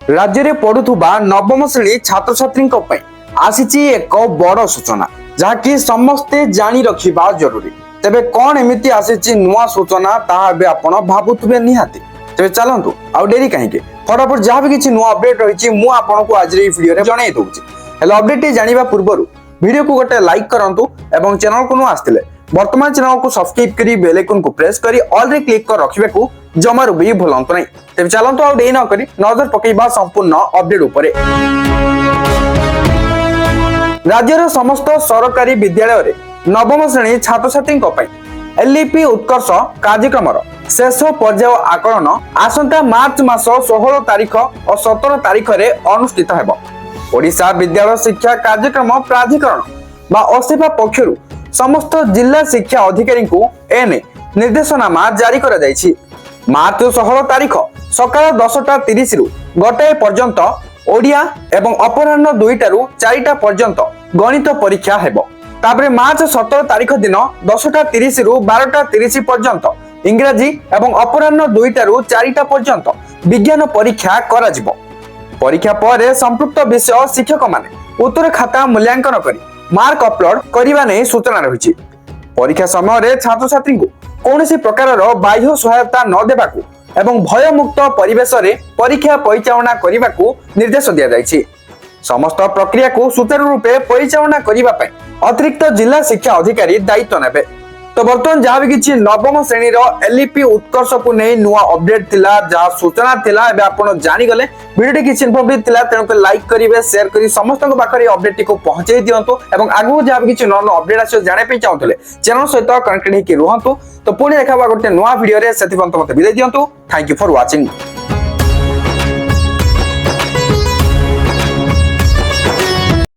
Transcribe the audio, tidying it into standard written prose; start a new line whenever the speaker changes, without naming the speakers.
राज्य में पढ़ुवा नवम श्रेणी छात्र छात्री आसी एक बड़ सूचना जहाँकि समस्ते जानी रखा जरूरी। तेबे कौन एमती आसी नुआ सूचना ताहा आप भावुवे निहाती। तेबे चलतु आउ डेरी कहीं फटाफट जहाँ भी किसी नुआ अपडेट रही मुझे आज वीडियो जन दूसरी। हेलो अपडेट जाना पूर्व वीडियो को गोटे लाइक करंतु एवं चैनल को आसते वर्तमान चैनल को सब्सक्राइब करी बेल आइकन को प्रेस करी ऑल रे क्लिक कर रखिबे को जमारू भी भूलंतु नहीं। तेबे चलंतु आउ देई न करी नजर पकेइबा संपूर्ण अपडेट उपरे। राज्यर समस्त सरकारी विद्यालय रे नवम श्रेणी छात्र छात्री एलईपी उत्कर्ष कार्यक्रम शेष पर्याय आकलन आसंता मार्च मास 16 तारिख और 17 तारिख रे अनुष्ठित हेबो। ओडिशा विद्यालय शिक्षा कार्यक्रम प्राधिकरण बा ओसेपा पक्षरु समस्त जिला शिक्षा अधिकारी को एने निर्देशनामा जारी करा जायछि। मार्च 16 तारिख सकाळ 10:30 रु गोटाए पर्यंत ओडिया एवं अपराह्न 2टा रु 4टा पर्यंत गणित परीक्षा हेबो। तापरे मार्च 17 तारिख दिन 10:30 रु 12:30 पर्यंत इंग्राजी एवं अपराह्न 2टा रु 4टा पर्यंत विज्ञान परीक्षा करा जिवो। परीक्षा पर संपृक्त विषय शिक्षक माने उत्तर खाता मूल्यांकन करी मार्क अपलोड करने नहीं सूचना रही। परीक्षा समय छात्र छात्री को कौन प्रकार बाह्य सहायता न देवाकू एवं भयमुक्त परिवेश रे परीक्षा परिचालना करने को निर्देश दिया जायछि। समस्त प्रक्रिया को सुचारू रूपे परिचालना करने अतिरिक्त जिला शिक्षा अधिकारी दायित्व नेबे। तो बर्तमान जहाँ भी किसी नवम श्रेणी एलईपी उत्कर्ष को नहीं नुआ अपडेट थिला जहाँ सूचना थिला एबे आपण जानी गले वीडियो किसी इन्फॉर्मेटिव थिला तेणु लाइक करिवे शेयर करी समस्त पाखरे अपडेट को पहुंचाई दियंतु एवं आगु जहाँ भी किसी नन अपडेट आसो जाने पे चाहूले चैनल सहित कनेक्टेड होके रुहंतु। तो पुणी देखा गोटे नुआ वीडियो रे सेति मते विदाय दियंतु। Thank you for watching.